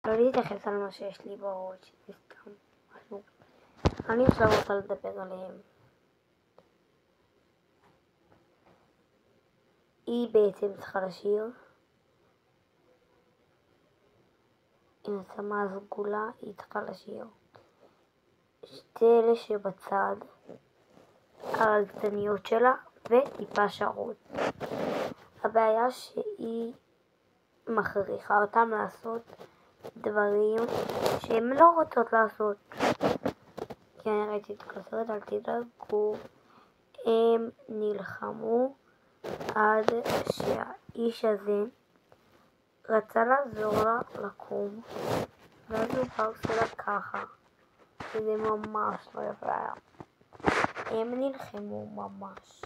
לא להתייחס על מה שיש לי בראש, זה סתם משהו. אני עכשיו רוצה לדבר עליהם. היא בעצם צריכה לשיר. עם השמה הסגולה היא צריכה לשיר. שתי אלה שבצד, הרקדניות שלה וטיפה שרות. הבעיה שהיא מכריחה אותם לעשות דברים שהן לא רוצות לעשות. כי אני ראיתי את כל הסרט, אל תדאגו. הם נלחמו עד שהאיש הזה רצה לעזור לה לקום, ואז הוא בא עושה לה ככה, וזה ממש לא יפה היה. הם נלחמו ממש.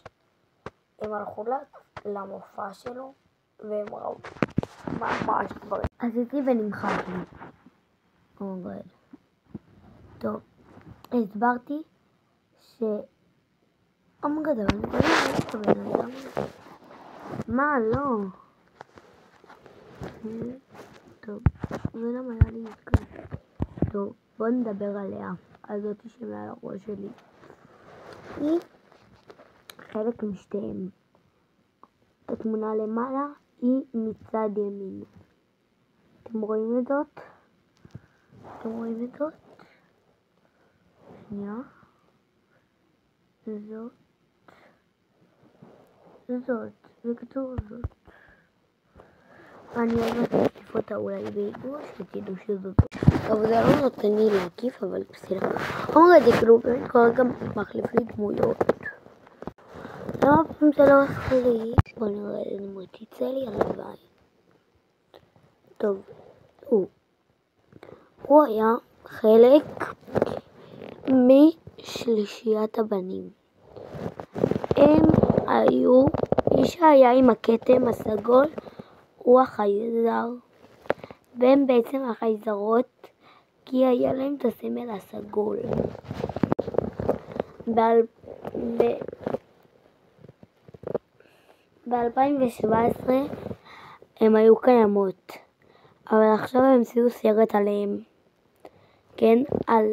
הם הלכו למופע שלו, והם ראו ממש דברים. עשיתי ונמחק לי. אומייגאד. טוב, הסברתי אומייגאד, אבל אני לא יודעת בן אדם. מה? לא. טוב, ולמה היה לי מתקן? טוב, בואו נדבר עליה, על זאתי שמעל הראש שלי. היא חלק משתיהם. התמונה למעלה היא מצד ימין. אתם רואים את זאת? אתם רואים את זאת? שנייה. זאת. וכתוב זאת. אני עוד אקיף אותה אולי בעיגול, שתדעו שזאת. טוב, זה לא נותן לי להקיף, אבל בסדר. אומרת, זה כאילו באמת כרגע מחליף לי דמויות. למה פעם זה לא עושה לי? בוא נראה, אני מרטיצה לי על הלוואי. טוב, הוא היה חלק משלישיית הבנים. הם היו, מי שהיה עם הכתם הסגול הוא החייזר, והם בעצם החייזרות כי היה להם את הסמל הסגול. ב-2017 הם היו קיימות, אבל עכשיו הם עשו סרט עליהם. כן, על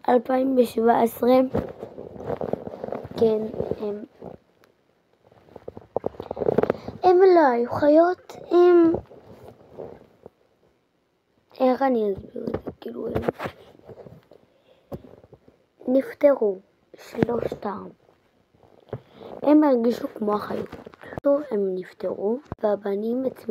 2017, כן, הם לא היו חיות, איך אני אסביר את זה? כאילו הם נפטרו, שלושתם. הם הרגישו כמו החיות. הם נפטרו, והבנים